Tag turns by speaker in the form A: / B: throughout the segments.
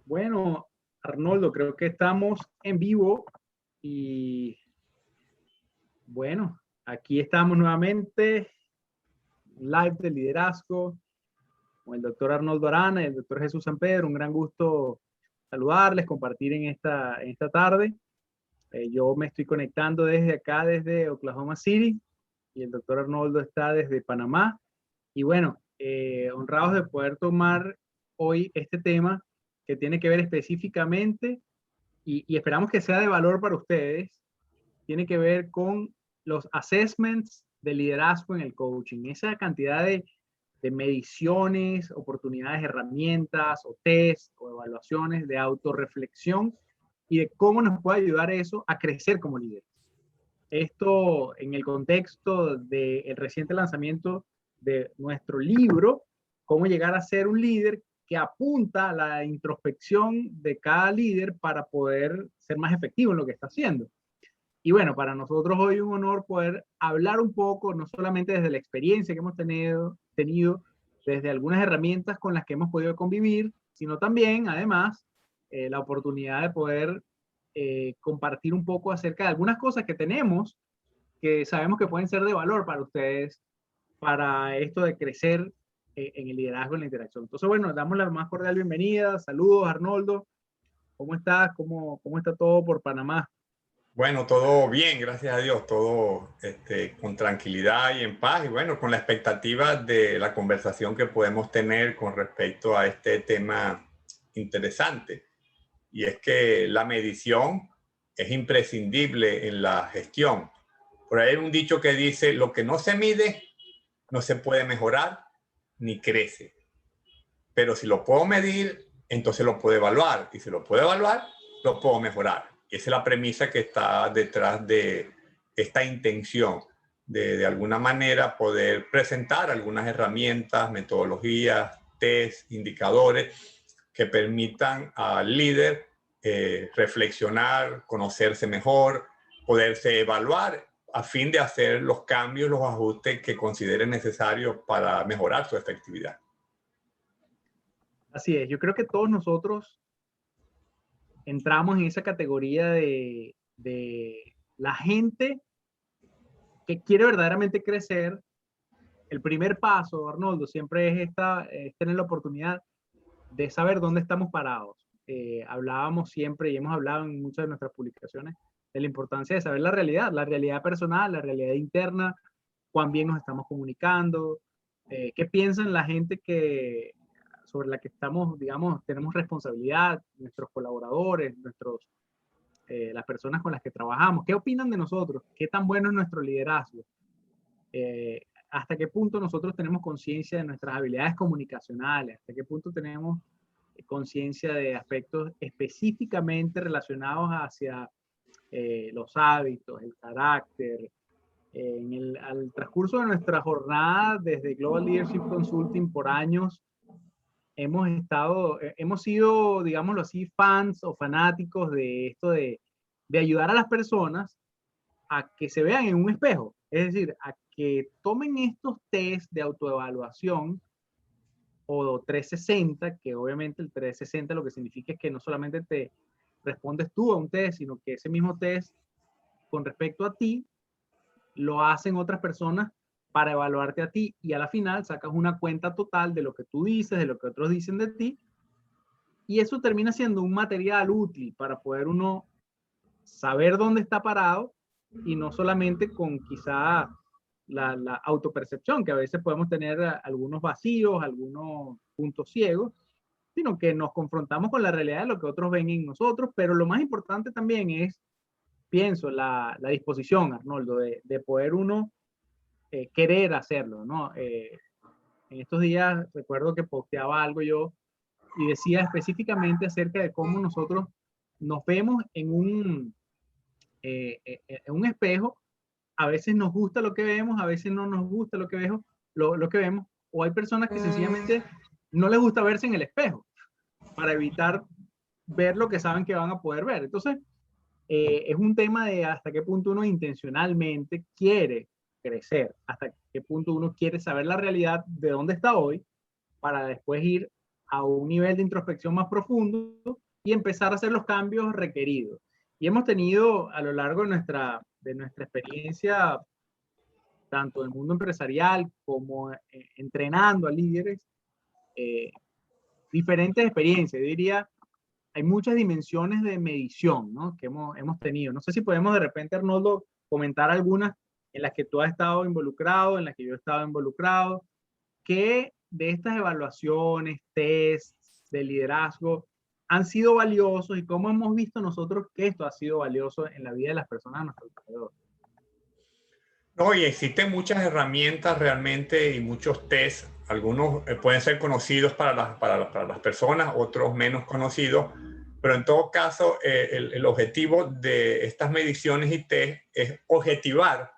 A: Bueno, Arnoldo, creo que estamos en vivo y bueno, aquí estamos nuevamente, live de liderazgo con el doctor Arnoldo Arana y el doctor Jesús San Pedro. Un gran gusto saludarles, compartir en esta tarde. Yo me estoy conectando desde acá, desde Oklahoma City, y el doctor Arnoldo está desde Panamá. Y bueno, honrados de poder tomar hoy este tema que tiene que ver específicamente y esperamos que sea de valor para ustedes, tiene que ver con los assessments de liderazgo en el coaching, esa cantidad de mediciones, oportunidades, herramientas o test o evaluaciones de autorreflexión y de cómo nos puede ayudar eso a crecer como líderes. Esto en el contexto del reciente lanzamiento de nuestro libro, Cómo llegar a ser un líder, que apunta a la introspección de cada líder para poder ser más efectivo en lo que está haciendo. Y bueno, para nosotros hoy es un honor poder hablar un poco, no solamente desde la experiencia que hemos tenido desde algunas herramientas con las que hemos podido convivir, sino también, además, la oportunidad de poder compartir un poco acerca de algunas cosas que tenemos que sabemos que pueden ser de valor para ustedes, para esto de crecer en el liderazgo, en la interacción. Entonces, bueno, damos la más cordial bienvenida. Saludos, Arnoldo. ¿Cómo estás? ¿Cómo está todo por Panamá?
B: Bueno, todo bien, gracias a Dios, todo con tranquilidad y en paz, y bueno, con la expectativa de la conversación que podemos tener con respecto a este tema interesante. Y es que la medición es imprescindible en la gestión. Por ahí hay un dicho que dice: lo que no se mide no se puede mejorar ni crece. Pero si lo puedo medir, entonces lo puedo evaluar. Y si lo puedo evaluar, lo puedo mejorar. Y esa es la premisa que está detrás de esta intención de alguna manera poder presentar algunas herramientas, metodologías, test, indicadores que permitan al líder reflexionar, conocerse mejor, poderse evaluar a fin de hacer los cambios, los ajustes que considere necesarios para mejorar su efectividad.
A: Así es, yo creo que todos nosotros entramos en esa categoría de la gente que quiere verdaderamente crecer. El primer paso, Arnoldo, siempre es tener la oportunidad de saber dónde estamos parados. Hablábamos siempre y hemos hablado en muchas de nuestras publicaciones de la importancia de saber la realidad personal, la realidad interna, cuán bien nos estamos comunicando, qué piensan la gente sobre la que estamos, digamos, tenemos responsabilidad, nuestros colaboradores, las personas con las que trabajamos, qué opinan de nosotros, qué tan bueno es nuestro liderazgo, hasta qué punto nosotros tenemos conciencia de nuestras habilidades comunicacionales, hasta qué punto tenemos conciencia de aspectos específicamente relacionados hacia los hábitos, el carácter. Al transcurso de nuestra jornada desde Global Leadership Consulting por años, hemos sido, digámoslo así, fans o fanáticos de esto de ayudar a las personas a que se vean en un espejo. Es decir, a que tomen estos test de autoevaluación o 360, que obviamente el 360 lo que significa es que no solamente te respondes tú a un test, sino que ese mismo test con respecto a ti lo hacen otras personas para evaluarte a ti, y a la final sacas una cuenta total de lo que tú dices, de lo que otros dicen de ti, y eso termina siendo un material útil para poder uno saber dónde está parado, y no solamente con quizá la autopercepción, que a veces podemos tener algunos vacíos, algunos puntos ciegos, sino que nos confrontamos con la realidad de lo que otros ven en nosotros. Pero lo más importante también es, pienso, la disposición, Arnoldo, de poder uno querer hacerlo, ¿no? En estos días recuerdo que posteaba algo yo y decía específicamente acerca de cómo nosotros nos vemos en un espejo. A veces nos gusta lo que vemos, a veces no nos gusta lo que vemos, o hay personas que sencillamente no les gusta verse en el espejo para evitar ver lo que saben que van a poder ver. Entonces, es un tema de hasta qué punto uno intencionalmente quiere crecer, hasta qué punto uno quiere saber la realidad de dónde está hoy, para después ir a un nivel de introspección más profundo y empezar a hacer los cambios requeridos. Y hemos tenido a lo largo de nuestra experiencia, tanto en el mundo empresarial como entrenando a líderes, diferentes experiencias. Yo diría, hay muchas dimensiones de medición, ¿no?, que hemos tenido. No sé si podemos de repente, Arnoldo, comentar algunas en las que tú has estado involucrado, en las que yo he estado involucrado, que de estas evaluaciones, tests de liderazgo han sido valiosos y cómo hemos visto nosotros que esto ha sido valioso en la vida de las personas a nuestro alrededor.
B: No, y existen muchas herramientas realmente y muchos tests. Algunos pueden ser conocidos para las personas, otros menos conocidos, pero en todo caso el objetivo de estas mediciones y test es objetivar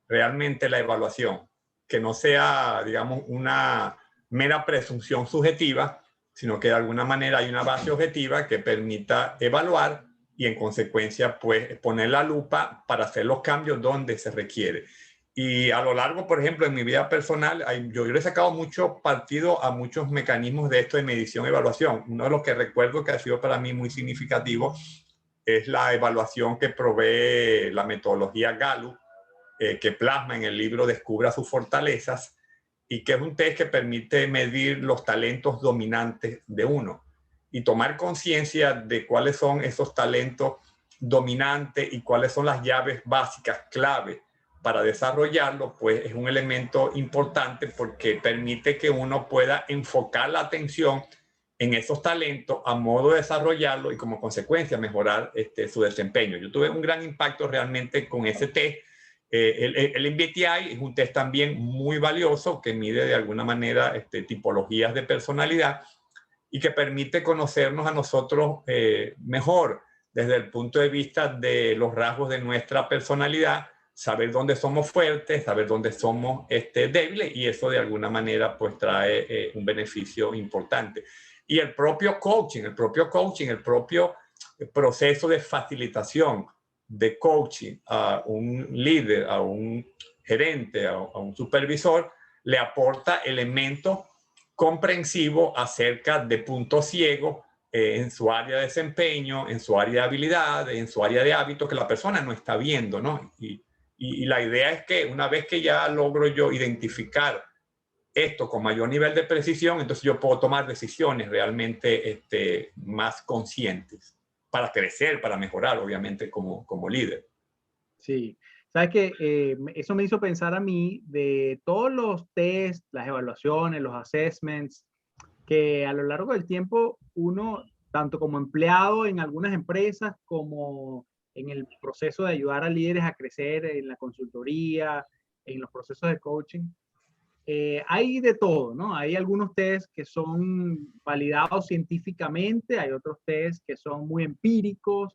B: realmente la evaluación, que no sea, digamos, una mera presunción subjetiva, sino que de alguna manera hay una base objetiva que permita evaluar y en consecuencia pues poner la lupa para hacer los cambios donde se requiere. Y a lo largo, por ejemplo, en mi vida personal, yo le he sacado mucho partido a muchos mecanismos de esto de medición y evaluación. Uno de los que recuerdo que ha sido para mí muy significativo es la evaluación que provee la metodología Gallup, que plasma en el libro Descubra sus fortalezas, y que es un test que permite medir los talentos dominantes de uno y tomar conciencia de cuáles son esos talentos dominantes y cuáles son las llaves básicas, clave para desarrollarlo. Pues es un elemento importante porque permite que uno pueda enfocar la atención en esos talentos a modo de desarrollarlo y como consecuencia mejorar su desempeño. Yo tuve un gran impacto realmente con ese test. El MBTI es un test también muy valioso que mide de alguna manera tipologías de personalidad y que permite conocernos a nosotros mejor desde el punto de vista de los rasgos de nuestra personalidad, saber dónde somos fuertes, saber dónde somos débiles, y eso de alguna manera pues trae un beneficio importante. Y el propio coaching, el propio proceso de facilitación, de coaching a un líder, a un gerente, a un supervisor, le aporta elementos comprensivos acerca de puntos ciegos en su área de desempeño, en su área de habilidades, en su área de hábitos que la persona no está viendo, ¿no? Y la idea es que una vez que ya logro yo identificar esto con mayor nivel de precisión, entonces yo puedo tomar decisiones realmente más conscientes para crecer, para mejorar, obviamente, como líder.
A: Sí, sabes que eso me hizo pensar a mí de todos los tests, las evaluaciones, los assessments, que a lo largo del tiempo uno, tanto como empleado en algunas empresas, como en el proceso de ayudar a líderes a crecer en la consultoría, en los procesos de coaching, hay de todo, ¿no? Hay algunos tests que son validados científicamente, hay otros tests que son muy empíricos.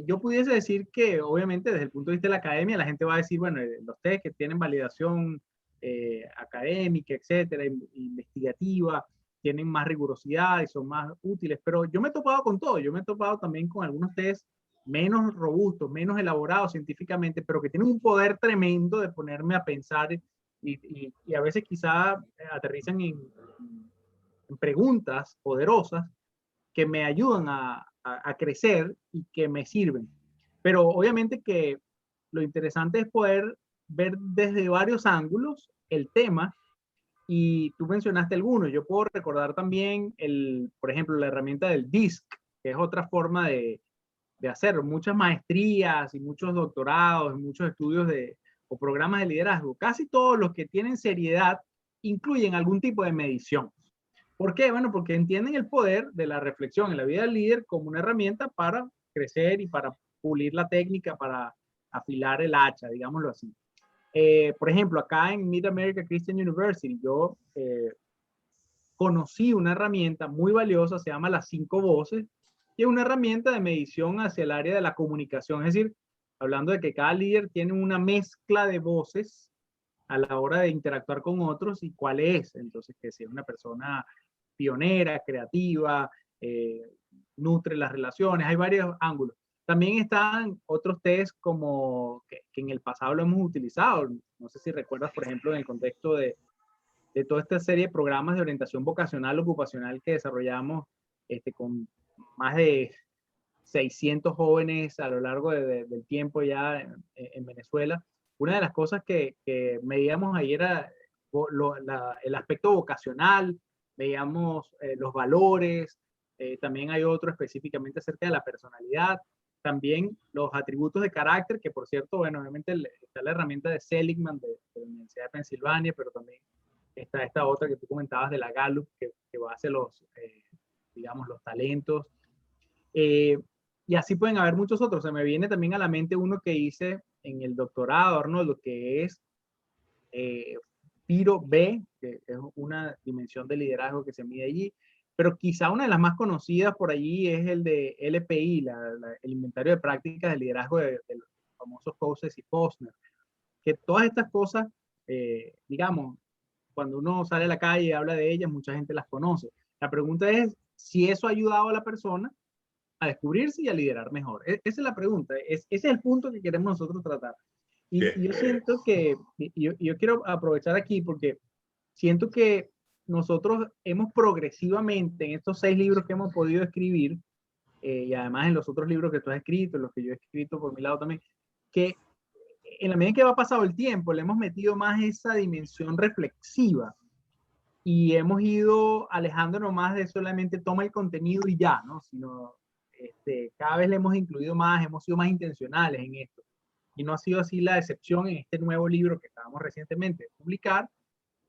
A: Yo pudiese decir que, obviamente, desde el punto de vista de la academia, la gente va a decir, bueno, los test que tienen validación académica, etcétera, investigativa, tienen más rigurosidad y son más útiles, pero yo me he topado con todo. Yo me he topado también con algunos test menos robustos, menos elaborados científicamente, pero que tienen un poder tremendo de ponerme a pensar y a veces quizá aterrizan en preguntas poderosas que me ayudan a crecer y que me sirven. Pero obviamente que lo interesante es poder ver desde varios ángulos el tema, y tú mencionaste algunos. Yo puedo recordar también, por ejemplo, la herramienta del DISC, que es otra forma de hacerlo. Muchas maestrías y muchos doctorados, y muchos estudios o programas de liderazgo, casi todos los que tienen seriedad incluyen algún tipo de medición. ¿Por qué? Bueno, porque entienden el poder de la reflexión en la vida del líder como una herramienta para crecer y para pulir la técnica, para afilar el hacha, digámoslo así. Por ejemplo, acá en Mid America Christian University, yo conocí una herramienta muy valiosa, se llama las 5 voces, que es una herramienta de medición hacia el área de la comunicación. Es decir, hablando de que cada líder tiene una mezcla de voces a la hora de interactuar con otros y cuál es. Entonces, que si es una persona pionera, creativa, nutre las relaciones, hay varios ángulos. También están otros test como que en el pasado lo hemos utilizado. No sé si recuerdas, por ejemplo, en el contexto de de toda esta serie de programas de orientación vocacional ocupacional que desarrollamos con más de 600 jóvenes a lo largo del tiempo ya en Venezuela. Una de las cosas que medíamos ahí era el aspecto vocacional, veíamos los valores, también hay otro específicamente acerca de la personalidad, también los atributos de carácter, que por cierto, bueno, obviamente está la herramienta de Seligman de la Universidad de Pensilvania, pero también está esta otra que tú comentabas de la Gallup, que basa digamos, los talentos. Y así pueden haber muchos otros. Se me viene también a la mente uno que hice en el doctorado, Arnoldo, que es PIRO B, que es una dimensión de liderazgo que se mide allí. Pero quizá una de las más conocidas por allí es el de LPI, el inventario de prácticas de liderazgo de los famosos Coases y Posner. Que todas estas cosas, digamos, cuando uno sale a la calle y habla de ellas, mucha gente las conoce. La pregunta es si eso ha ayudado a la persona a descubrirse y a liderar mejor. Esa es la pregunta, ese es el punto que queremos nosotros tratar. Y yo siento que, yo quiero aprovechar aquí porque siento que nosotros hemos progresivamente en estos 6 libros que hemos podido escribir, y además en los otros libros que tú has escrito, en los que yo he escrito por mi lado también, que en la medida que va pasado el tiempo, le hemos metido más esa dimensión reflexiva y hemos ido alejándonos más de solamente toma el contenido y ya, ¿no? Sino cada vez le hemos incluido más, hemos sido más intencionales en esto. Y no ha sido así la excepción en este nuevo libro que acabamos recientemente de publicar,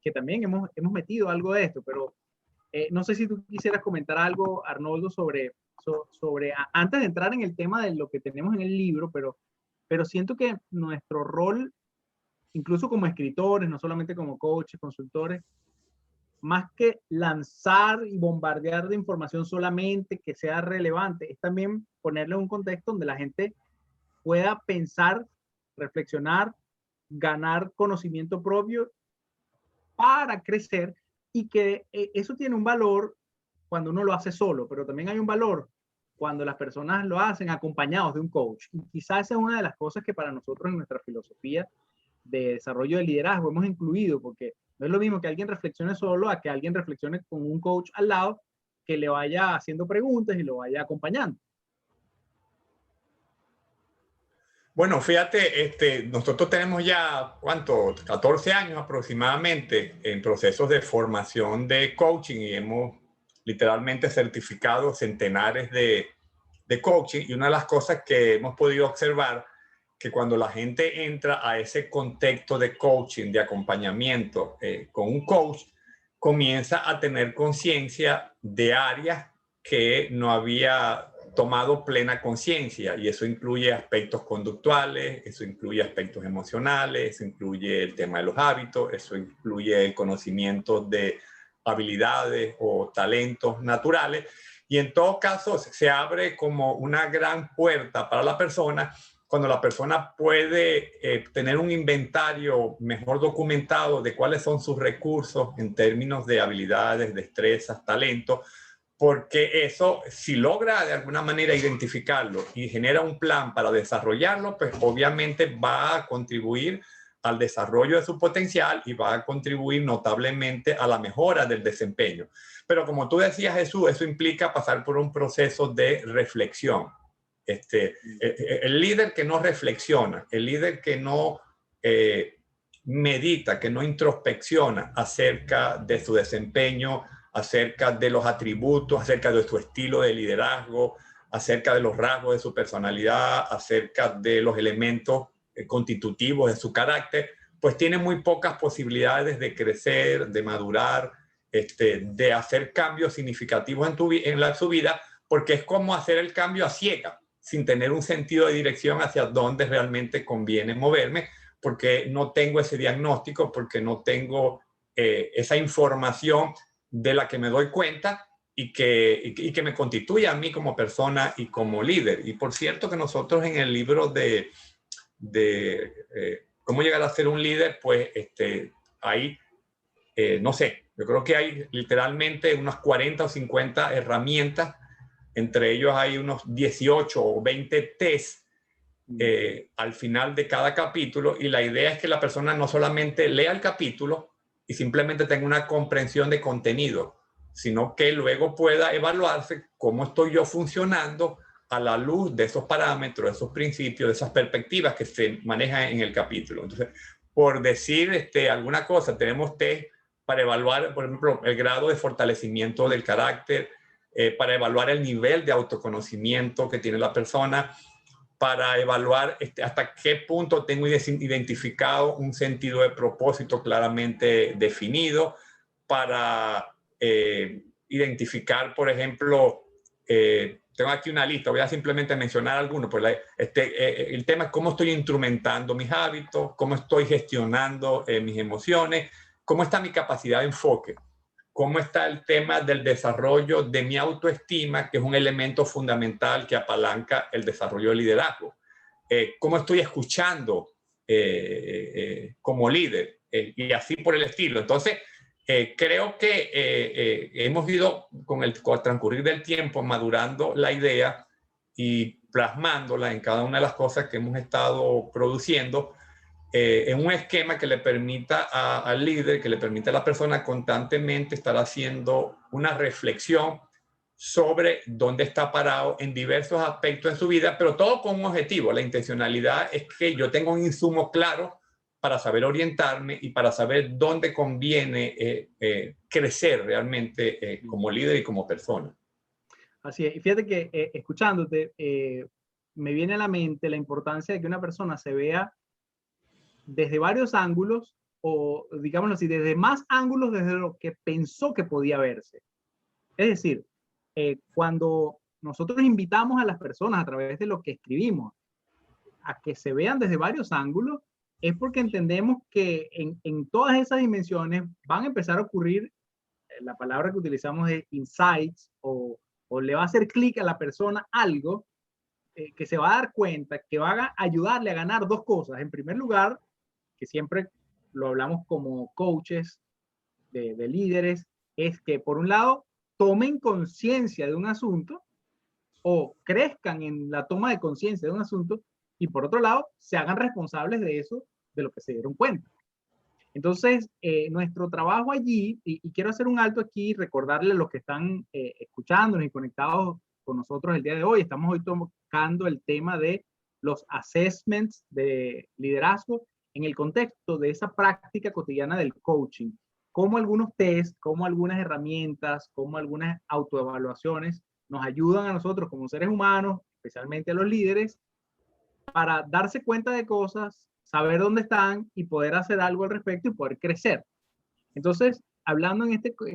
A: que también hemos metido algo de esto, pero no sé si tú quisieras comentar algo, Arnoldo, sobre antes de entrar en el tema de lo que tenemos en el libro, pero siento que nuestro rol, incluso como escritores, no solamente como coaches, consultores, más que lanzar y bombardear de información solamente que sea relevante, es también ponerle un contexto donde la gente pueda pensar, reflexionar, ganar conocimiento propio para crecer, y que eso tiene un valor cuando uno lo hace solo, pero también hay un valor cuando las personas lo hacen acompañados de un coach. Y quizás esa es una de las cosas que para nosotros en nuestra filosofía de desarrollo de liderazgo hemos incluido, porque no es lo mismo que alguien reflexione solo a que alguien reflexione con un coach al lado que le vaya haciendo preguntas y lo vaya acompañando.
B: Bueno, fíjate, nosotros tenemos ya, ¿cuánto? 14 años aproximadamente en procesos de formación de coaching y hemos literalmente certificado centenares de coaching, y una de las cosas que hemos podido observar que cuando la gente entra a ese contexto de coaching, de acompañamiento con un coach, comienza a tener conciencia de áreas que no había tomado plena conciencia, y eso incluye aspectos conductuales, eso incluye aspectos emocionales, eso incluye el tema de los hábitos, eso incluye el conocimiento de habilidades o talentos naturales, y en todos casos se abre como una gran puerta para la persona cuando la persona puede tener un inventario mejor documentado de cuáles son sus recursos en términos de habilidades, destrezas, talentos, porque eso, si logra de alguna manera identificarlo y genera un plan para desarrollarlo, pues obviamente va a contribuir al desarrollo de su potencial y va a contribuir notablemente a la mejora del desempeño. Pero como tú decías, Jesús, eso implica pasar por un proceso de reflexión. El líder que no reflexiona, el líder que no medita, que no introspecciona acerca de su desempeño, acerca de los atributos, acerca de su estilo de liderazgo, acerca de los rasgos de su personalidad, acerca de los elementos constitutivos de su carácter, pues tiene muy pocas posibilidades de crecer, de madurar, de hacer cambios significativos en su vida, porque es como hacer el cambio a ciega, sin tener un sentido de dirección hacia dónde realmente conviene moverme, porque no tengo ese diagnóstico, porque no tengo esa información de la que me doy cuenta y que me constituye a mí como persona y como líder. Y por cierto que nosotros en el libro de cómo llegar a ser un líder, pues hay, no sé, yo creo que hay literalmente unas 40 o 50 herramientas, entre ellos hay unos 18 o 20 test al final de cada capítulo, y la idea es que la persona no solamente lea el capítulo y simplemente tenga una comprensión de contenido, sino que luego pueda evaluarse cómo estoy yo funcionando a la luz de esos parámetros, de esos principios, de esas perspectivas que se manejan en el capítulo. Entonces, por decir alguna cosa, tenemos test para evaluar, por ejemplo, el grado de fortalecimiento del carácter, para evaluar el nivel de autoconocimiento que tiene la persona, para evaluar hasta qué punto tengo identificado un sentido de propósito claramente definido, para identificar, por ejemplo, tengo aquí una lista, voy a simplemente mencionar algunos. Pues el tema es cómo estoy instrumentando mis hábitos, cómo estoy gestionando mis emociones, cómo está mi capacidad de enfoque, cómo está el tema del desarrollo de mi autoestima, que es un elemento fundamental que apalanca el desarrollo del liderazgo. Cómo estoy escuchando como líder y así por el estilo. Entonces, creo que hemos ido con el transcurrir del tiempo madurando la idea y plasmándola en cada una de las cosas que hemos estado produciendo, en un esquema que le permita al líder, que le permita a la persona constantemente estar haciendo una reflexión sobre dónde está parado en diversos aspectos de su vida, pero todo con un objetivo. La intencionalidad es que yo tenga un insumo claro para saber orientarme y para saber dónde conviene crecer realmente como líder y como persona.
A: Así es. Y fíjate que escuchándote, me viene a la mente la importancia de que una persona se vea desde varios ángulos, o digámoslo así, desde más ángulos desde lo que pensó que podía verse. Es decir, cuando nosotros invitamos a las personas a través de lo que escribimos a que se vean desde varios ángulos, es porque entendemos que en todas esas dimensiones van a empezar a ocurrir, la palabra que utilizamos es insights, o le va a hacer clic a la persona algo que se va a dar cuenta, que va a ayudarle a ganar dos cosas. En primer lugar, que siempre lo hablamos como coaches de líderes, es que por un lado tomen conciencia de un asunto o crezcan en la toma de conciencia de un asunto, y por otro lado se hagan responsables de eso, de lo que se dieron cuenta. Entonces, nuestro trabajo allí, y quiero hacer un alto aquí y recordarle a los que están escuchándonos y conectados con nosotros el día de hoy, estamos hoy tocando el tema de los assessments de liderazgo en el contexto de esa práctica cotidiana del coaching, como algunos test, como algunas herramientas, como algunas autoevaluaciones nos ayudan a nosotros como seres humanos, especialmente a los líderes, para darse cuenta de cosas, saber dónde están y poder hacer algo al respecto y poder crecer. Entonces, hablando en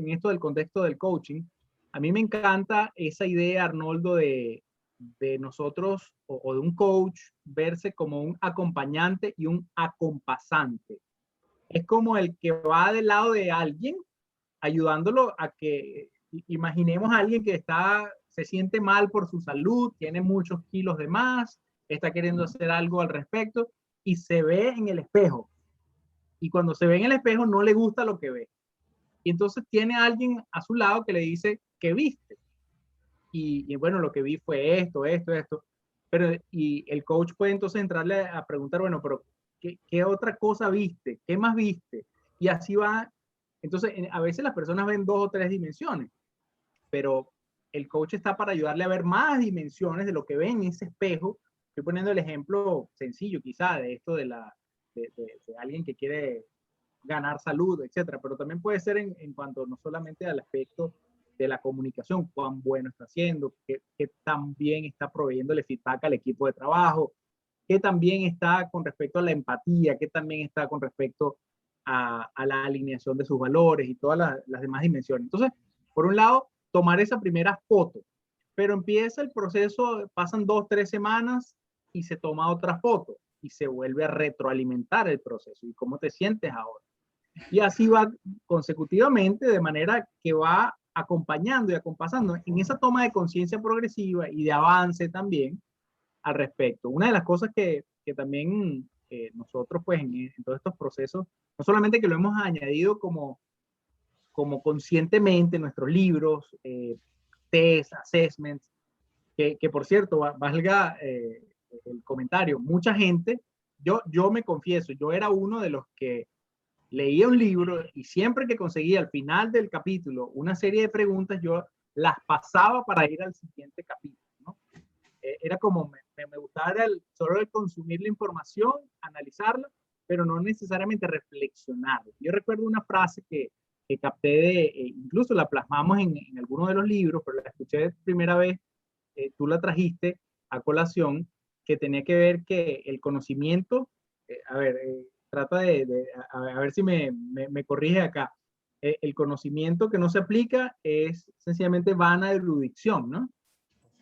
A: esto del contexto del coaching, a mí me encanta esa idea, Arnoldo, de nosotros o de un coach verse como un acompañante y un acompasante. Es como el que va del lado de alguien, ayudándolo a que, imaginemos a alguien que se siente mal por su salud, tiene muchos kilos de más, está queriendo hacer algo al respecto y se ve en el espejo. Y cuando se ve en el espejo no le gusta lo que ve. Y entonces tiene a alguien a su lado que le dice, ¿qué viste? Y bueno, lo que vi fue esto, esto, esto. Pero, y el coach puede entonces entrarle a preguntar, bueno, pero ¿qué otra cosa viste? ¿Qué más viste? Y así va. Entonces, a veces las personas ven dos o tres dimensiones, pero el coach está para ayudarle a ver más dimensiones de lo que ve en ese espejo. Estoy poniendo el ejemplo sencillo quizá de esto de alguien que quiere ganar salud, etcétera, pero también puede ser en cuanto no solamente al aspecto de la comunicación, cuán bueno está haciendo, qué tan bien está proveyéndole feedback al equipo de trabajo, qué también está con respecto a la empatía, qué también está con respecto a la alineación de sus valores y todas las demás dimensiones. Entonces, por un lado, tomar esa primera foto, pero empieza el proceso, pasan 2-3 semanas y se toma otra foto y se vuelve a retroalimentar el proceso. ¿Y cómo te sientes ahora? Y así va consecutivamente, de manera que va acompañando y acompasando en esa toma de conciencia progresiva y de avance también al respecto. Una de las cosas que también nosotros, pues, en todos estos procesos, no solamente que lo hemos añadido como conscientemente en nuestros libros, test, assessments, que por cierto, valga el comentario, mucha gente, yo me confieso, yo era uno de los que leía un libro y siempre que conseguía al final del capítulo una serie de preguntas, yo las pasaba para ir al siguiente capítulo, ¿no? Era como, me gustaba solo el consumir la información, analizarla, pero no necesariamente reflexionar. Yo recuerdo una frase que capté incluso la plasmamos en alguno de los libros, pero la escuché primera vez, tú la trajiste a colación, que tenía que ver que el conocimiento, trata a ver si me corrige acá, el conocimiento que no se aplica es sencillamente vana erudición, ¿no?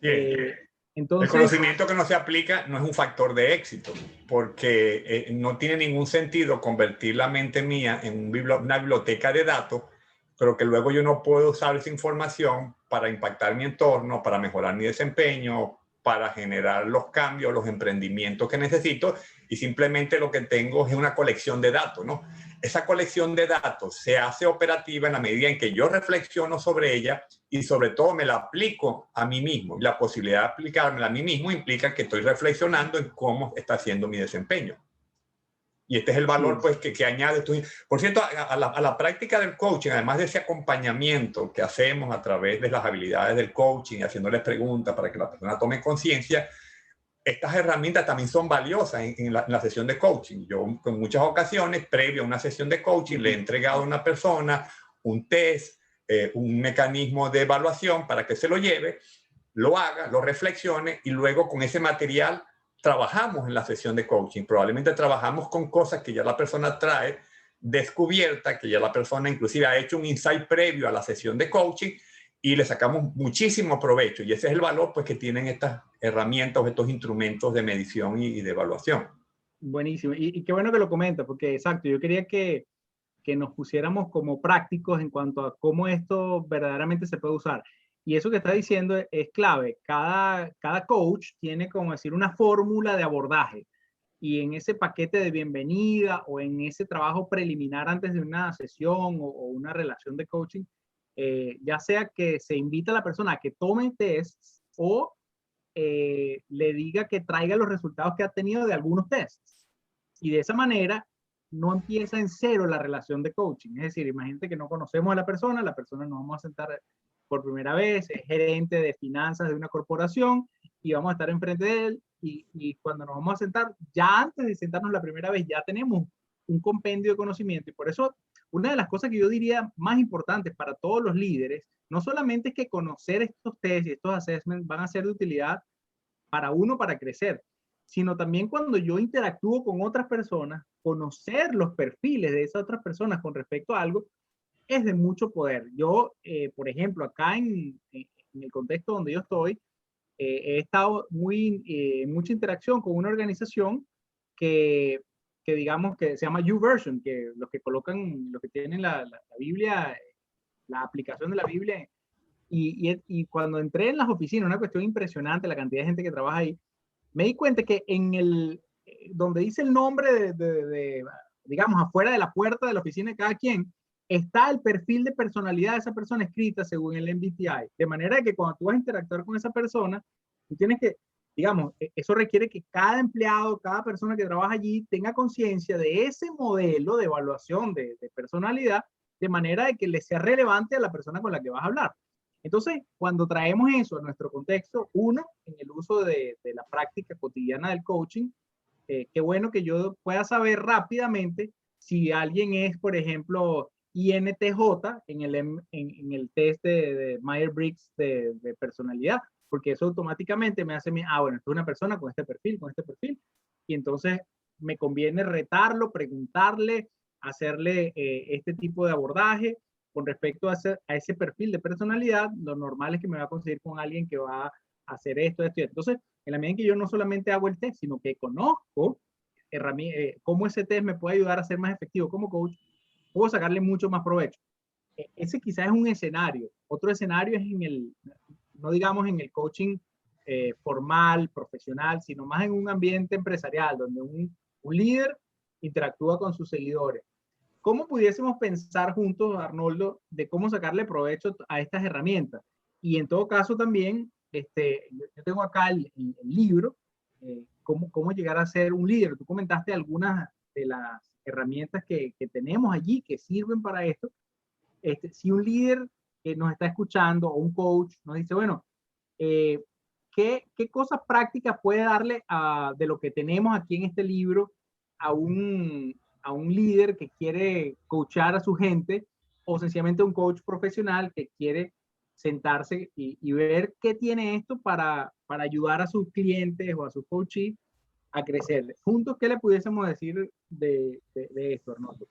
B: Bien. El
A: Entonces,
B: conocimiento que no se aplica no es un factor de éxito, porque no tiene ningún sentido convertir la mente mía en una biblioteca de datos, pero que luego yo no puedo usar esa información para impactar mi entorno, para mejorar mi desempeño, para generar los cambios, los emprendimientos que necesito, y simplemente lo que tengo es una colección de datos, ¿no? Esa colección de datos se hace operativa en la medida en que yo reflexiono sobre ella y sobre todo me la aplico a mí mismo. La posibilidad de aplicármela a mí mismo implica que estoy reflexionando en cómo está siendo mi desempeño. Y este es el valor pues, que añade. Por cierto, a la práctica del coaching, además de ese acompañamiento que hacemos a través de las habilidades del coaching, haciéndoles preguntas para que la persona tome conciencia, estas herramientas también son valiosas en la sesión de coaching. Yo en muchas ocasiones, previo a una sesión de coaching, le he entregado a una persona un test, un mecanismo de evaluación para que se lo lleve, lo haga, lo reflexione y luego con ese material trabajamos en la sesión de coaching. Probablemente trabajamos con cosas que ya la persona trae descubierta, que ya la persona inclusive ha hecho un insight previo a la sesión de coaching y le sacamos muchísimo provecho. Y ese es el valor pues, que tienen estas herramientas, estos instrumentos de medición y de evaluación.
A: buenísimo. Y qué bueno que lo comenta, porque exacto, yo quería que nos pusiéramos como prácticos en cuanto a cómo esto verdaderamente se puede usar. Y eso que está diciendo es clave. Cada coach tiene, como decir, una fórmula de abordaje. Y en ese paquete de bienvenida o en ese trabajo preliminar antes de una sesión o una relación de coaching, ya sea que se invita a la persona a que tome tests o le diga que traiga los resultados que ha tenido de algunos tests. Y de esa manera no empieza en cero la relación de coaching. Es decir, imagínate que no conocemos a la persona nos vamos a sentar por primera vez, es gerente de finanzas de una corporación y vamos a estar enfrente de él y cuando nos vamos a sentar, ya antes de sentarnos la primera vez, ya tenemos un compendio de conocimiento y por eso una de las cosas que yo diría más importantes para todos los líderes, no solamente es que conocer estos tests y estos assessments van a ser de utilidad para uno para crecer, sino también cuando yo interactúo con otras personas, conocer los perfiles de esas otras personas con respecto a algo es de mucho poder. Yo, por ejemplo, acá en el contexto donde yo estoy, he estado en mucha interacción con una organización que, digamos que se llama YouVersion, que los que colocan, los que tienen la Biblia, la aplicación de la Biblia, y cuando entré en las oficinas, una cuestión impresionante, la cantidad de gente que trabaja ahí, me di cuenta que donde dice el nombre digamos, afuera de la puerta de la oficina de cada quien, está el perfil de personalidad de esa persona escrita según el MBTI. De manera que cuando tú vas a interactuar con esa persona, tú tienes que, digamos, eso requiere que cada empleado, cada persona que trabaja allí tenga conciencia de ese modelo de evaluación de personalidad, de manera de que le sea relevante a la persona con la que vas a hablar. Entonces, cuando traemos eso a nuestro contexto, uno, en el uso de la práctica cotidiana del coaching, qué bueno que yo pueda saber rápidamente si alguien es, por ejemplo, INTJ en el test de Myers-Briggs de personalidad, porque eso automáticamente me hace, bueno, esto es una persona con este perfil, y entonces me conviene retarlo, preguntarle, hacerle este tipo de abordaje. Con respecto a ese perfil de personalidad, lo normal es que me va a conseguir con alguien que va a hacer esto. Entonces, en la medida en que yo no solamente hago el test, sino que conozco cómo ese test me puede ayudar a ser más efectivo como coach, puedo sacarle mucho más provecho. Ese quizás es un escenario. Otro escenario es no digamos en el coaching formal, profesional, sino más en un ambiente empresarial, donde un líder interactúa con sus seguidores. ¿Cómo pudiésemos pensar juntos, Arnoldo, de cómo sacarle provecho a estas herramientas? Y en todo caso también, yo tengo acá el libro, cómo llegar a ser un líder. Tú comentaste algunas de las herramientas que tenemos allí que sirven para esto. Si un líder que nos está escuchando o un coach nos dice, bueno, ¿qué cosas prácticas puede darle de lo que tenemos aquí en este libro a un líder que quiere coachar a su gente, o sencillamente un coach profesional que quiere sentarse y ver qué tiene esto para ayudar a sus clientes o a sus coaches a crecer? Juntos, ¿qué le pudiésemos decir de esto, Arnoldo?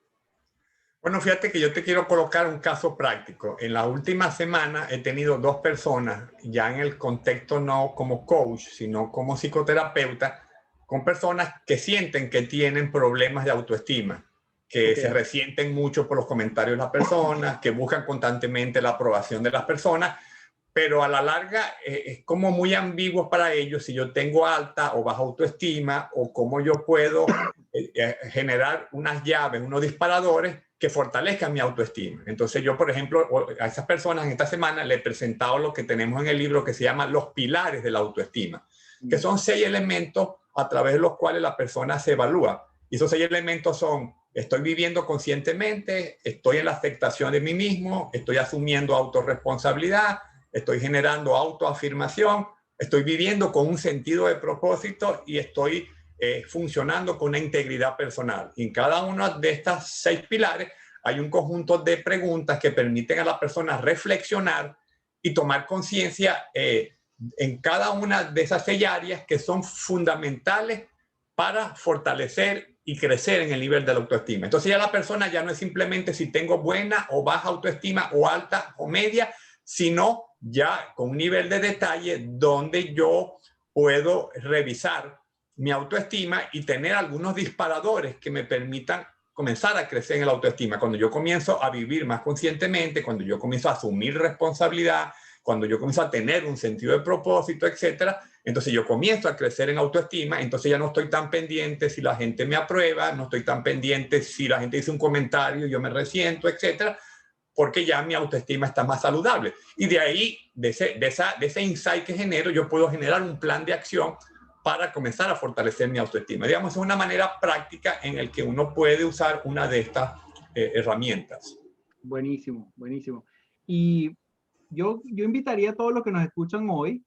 B: Bueno, fíjate que yo te quiero colocar un caso práctico. En la última semana he tenido dos personas, ya en el contexto no como coach, sino como psicoterapeuta, con personas que sienten que tienen problemas de autoestima, que se resienten mucho por los comentarios de las personas, que buscan constantemente la aprobación de las personas, pero a la larga es como muy ambiguo para ellos si yo tengo alta o baja autoestima, o cómo yo puedo generar unas llaves, unos disparadores que fortalezcan mi autoestima. Entonces yo, por ejemplo, a esas personas en esta semana le he presentado lo que tenemos en el libro que se llama Los Pilares de la Autoestima, que son 6 elementos a través de los cuales la persona se evalúa. Y esos 6 elementos son: estoy viviendo conscientemente, estoy en la aceptación de mí mismo, estoy asumiendo autorresponsabilidad, estoy generando autoafirmación, estoy viviendo con un sentido de propósito y estoy funcionando con una integridad personal. Y en cada uno de estos 6 pilares hay un conjunto de preguntas que permiten a la persona reflexionar y tomar conciencia en cada una de esas 6 áreas que son fundamentales para fortalecer y crecer en el nivel de la autoestima. Entonces ya la persona ya no es simplemente si tengo buena o baja autoestima, o alta o media, sino ya con un nivel de detalle donde yo puedo revisar mi autoestima y tener algunos disparadores que me permitan comenzar a crecer en la autoestima. Cuando yo comienzo a vivir más conscientemente, cuando yo comienzo a asumir responsabilidad, cuando yo comienzo a tener un sentido de propósito, etcétera, entonces yo comienzo a crecer en autoestima. Entonces ya no estoy tan pendiente si la gente me aprueba, no estoy tan pendiente si la gente dice un comentario, yo me resiento, etcétera, porque ya mi autoestima está más saludable. Y de ahí, de ese insight que genero, yo puedo generar un plan de acción para comenzar a fortalecer mi autoestima. Digamos, es una manera práctica en la que uno puede usar una de estas herramientas.
A: Buenísimo, buenísimo. Y yo invitaría a todos los que nos escuchan hoy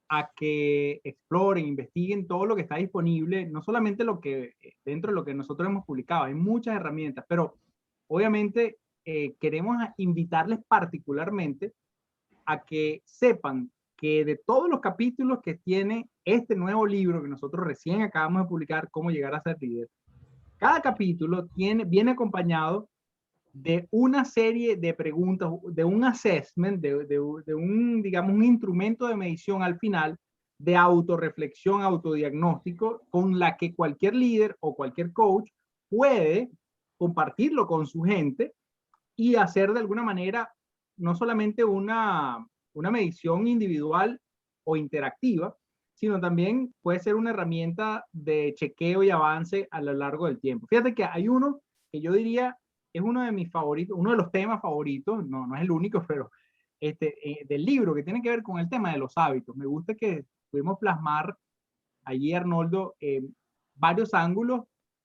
A: a que exploren, investiguen todo lo que está disponible, no solamente lo que dentro de lo que nosotros hemos publicado, hay muchas herramientas, pero obviamente queremos invitarles particularmente a que sepan que de todos los capítulos que tiene este nuevo libro que nosotros recién acabamos de publicar, Cómo llegar a ser líder, cada capítulo viene acompañado de una serie de preguntas, de un assessment, de un, digamos, un instrumento de medición al final, de autorreflexión, autodiagnóstico, con la que cualquier líder o cualquier coach puede compartirlo con su gente y hacer de alguna manera no solamente una medición individual o interactiva, sino también puede ser una herramienta de chequeo y avance a lo largo del tiempo. Fíjate que hay uno que yo diría es uno de mis favoritos, uno de los temas favoritos, no es el único, pero del libro, que tiene que ver con el tema de los hábitos. Me gusta que pudimos plasmar allí, Arnoldo, varios ángulos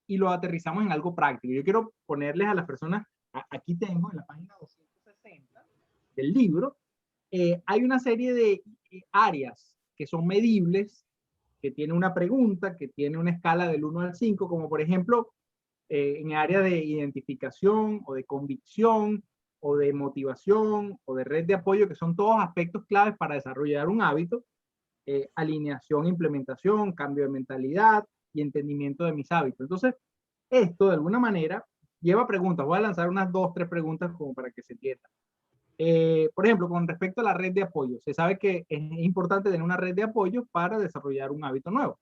A: y lo aterrizamos en algo práctico. Yo quiero ponerles a las personas, aquí tengo en la página 260 del libro, hay una serie de áreas que son medibles, que tiene una pregunta, que tiene una escala del 1 al 5, como por ejemplo, en el área de identificación o de convicción o de motivación o de red de apoyo, que son todos aspectos claves para desarrollar un hábito, alineación, implementación, cambio de mentalidad y entendimiento de mis hábitos. Entonces, esto de alguna manera lleva preguntas. Voy a lanzar unas 2, 3 preguntas como para que se entienda. Por ejemplo, con respecto a la red de apoyo, se sabe que es importante tener una red de apoyo para desarrollar un hábito nuevo.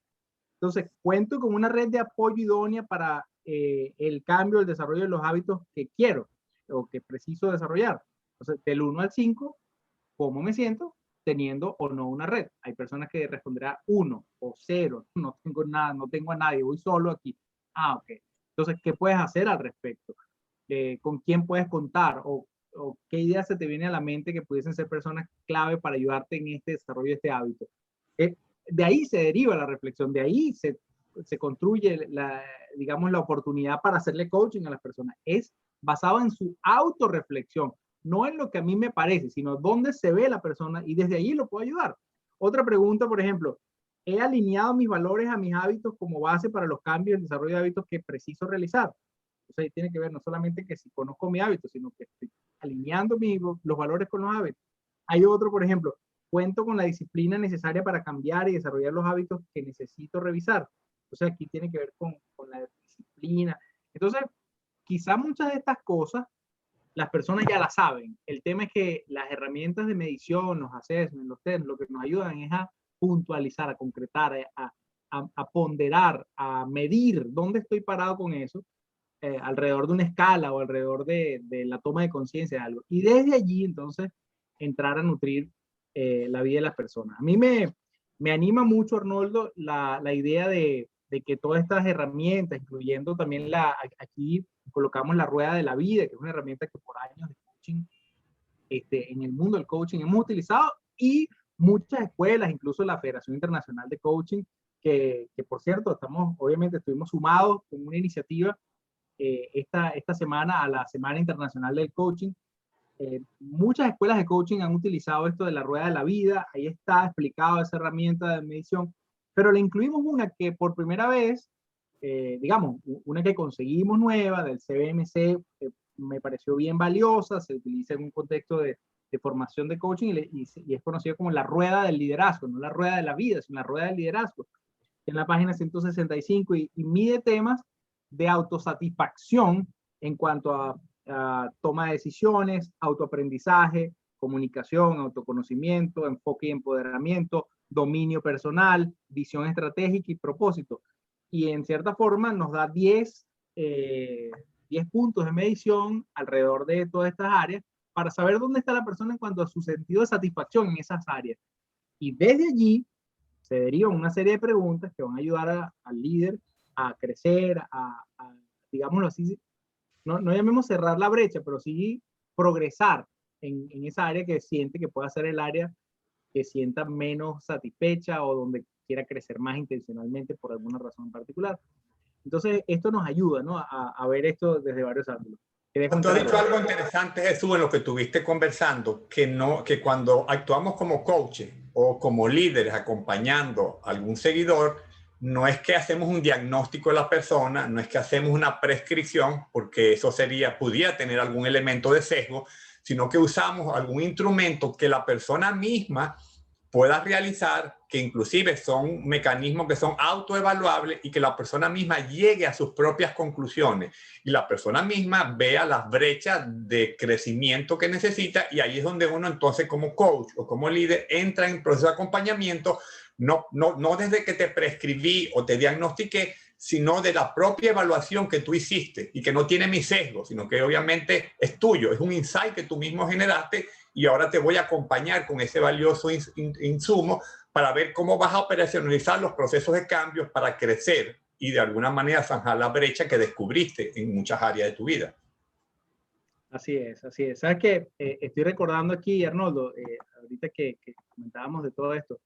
A: Entonces, cuento con una red de apoyo idónea para el cambio, el desarrollo de los hábitos que quiero o que preciso desarrollar. Entonces, del 1 al 5, ¿cómo me siento teniendo o no una red? Hay personas que responderán 1 o 0, no tengo nada, no tengo a nadie, voy solo aquí. Ah, ok. Entonces, ¿qué puedes hacer al respecto? ¿Con quién puedes contar? O qué ideas se te viene a la mente que pudiesen ser personas clave para ayudarte en este desarrollo de este hábito. De ahí se deriva la reflexión, de ahí se se construye digamos, la oportunidad para hacerle coaching a las personas. Es basado en su autorreflexión, no en lo que a mí me parece, sino dónde se ve la persona y desde ahí lo puedo ayudar. Otra pregunta, por ejemplo, ¿he alineado mis valores a mis hábitos como base para los cambios y el desarrollo de hábitos que preciso realizar? O sea, tiene que ver no solamente que si conozco mi hábito, sino que estoy alineando los valores con los hábitos. Hay otro, por ejemplo, cuento con la disciplina necesaria para cambiar y desarrollar los hábitos que necesito revisar. Entonces aquí tiene que ver con la disciplina. Entonces, quizá muchas de estas cosas las personas ya las saben. El tema es que las herramientas de medición, los assessments, los test, lo que nos ayudan es a puntualizar, a concretar, a ponderar, a medir dónde estoy parado con eso, alrededor de una escala o alrededor de la toma de conciencia de algo. Y desde allí, entonces, entrar a nutrir la vida de las personas. A mí me anima mucho, Arnoldo, la idea de que todas estas herramientas, incluyendo también aquí colocamos la rueda de la vida, que es una herramienta que por años de coaching, en el mundo del coaching hemos utilizado, y muchas escuelas, incluso la Federación Internacional de Coaching, que por cierto, obviamente estuvimos sumados con una iniciativa esta semana a la Semana Internacional del Coaching. Muchas escuelas de coaching han utilizado esto de la rueda de la vida, ahí está explicado esa herramienta de medición, pero le incluimos una que por primera vez, digamos, una que conseguimos nueva del CBMC, me pareció bien valiosa, se utiliza en un contexto de formación de coaching y es conocida como la rueda del liderazgo, no la rueda de la vida, sino la rueda del liderazgo, en la página 165 y mide temas de autosatisfacción en cuanto a toma de decisiones, autoaprendizaje, comunicación, autoconocimiento, enfoque y empoderamiento, dominio personal, visión estratégica y propósito. Y en cierta forma nos da 10 puntos de medición alrededor de todas estas áreas para saber dónde está la persona en cuanto a su sentido de satisfacción en esas áreas. Y desde allí se derivan una serie de preguntas que van a ayudar al líder a crecer, digámoslo así, no llamemos cerrar la brecha, pero sí progresar en esa área que siente que pueda ser el área que sienta menos satisfecha o donde quiera crecer más intencionalmente por alguna razón en particular. Entonces, esto nos ayuda, ¿no?, a ver esto desde varios ángulos.
B: Tú has dicho algo interesante, Jesús, en lo que estuviste conversando, que cuando actuamos como coaches o como líderes acompañando a algún seguidor, no es que hacemos un diagnóstico de la persona, no es que hacemos una prescripción, porque eso pudiera tener algún elemento de sesgo, sino que usamos algún instrumento que la persona misma pueda realizar, que inclusive son mecanismos que son autoevaluables y que la persona misma llegue a sus propias conclusiones y la persona misma vea las brechas de crecimiento que necesita, y ahí es donde uno entonces como coach o como líder entra en proceso de acompañamiento, no desde que te prescribí o te diagnostiqué, sino de la propia evaluación que tú hiciste y que no tiene mi sesgo, sino que obviamente es tuyo, es un insight que tú mismo generaste, y ahora te voy a acompañar con ese valioso insumo para ver cómo vas a operacionalizar los procesos de cambios para crecer y de alguna manera zanjar la brecha que descubriste en muchas áreas de tu vida.
A: Así es, así es. ¿Sabes qué? Estoy recordando aquí, Arnoldo, ahorita que comentábamos de todo esto,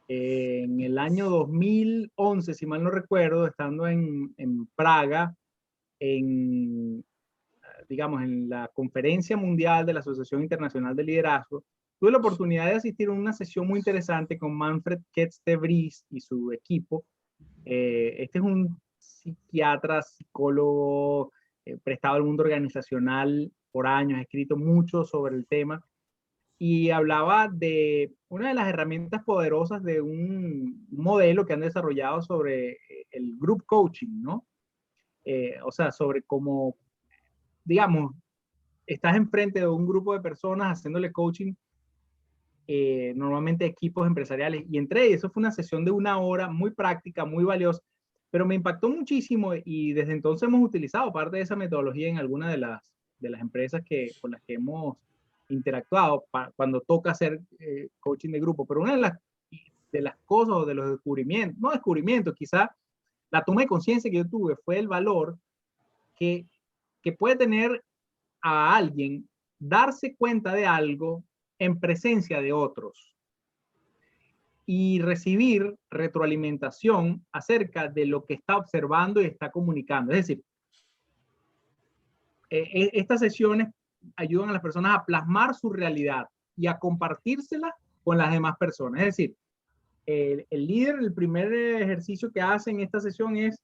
A: en el año 2011, si mal no recuerdo, estando en Praga, digamos, en la Conferencia Mundial de la Asociación Internacional de Liderazgo, tuve la oportunidad de asistir a una sesión muy interesante con Manfred Ketz de Vries y su equipo. Este es un psiquiatra, psicólogo, prestado al mundo organizacional por años, ha escrito mucho sobre el tema y hablaba de una de las herramientas poderosas de un modelo que han desarrollado sobre el group coaching, ¿no? O sea, sobre cómo, digamos, estás enfrente de un grupo de personas haciéndole coaching, normalmente equipos empresariales, y entre ellos, eso fue una sesión de 1 hora, muy práctica, muy valiosa, pero me impactó muchísimo y desde entonces hemos utilizado parte de esa metodología en algunas de las empresas con las que hemos interactuado cuando toca hacer coaching de grupo. Pero una de las cosas o de los descubrimientos, no descubrimientos, quizá la toma de conciencia que yo tuve fue el valor que puede tener a alguien darse cuenta de algo en presencia de otros. y recibir retroalimentación acerca de lo que está observando y está comunicando. Es decir, estas sesiones ayudan a las personas a plasmar su realidad y a compartírsela con las demás personas. Es decir, el líder, el primer ejercicio que hace en esta sesión es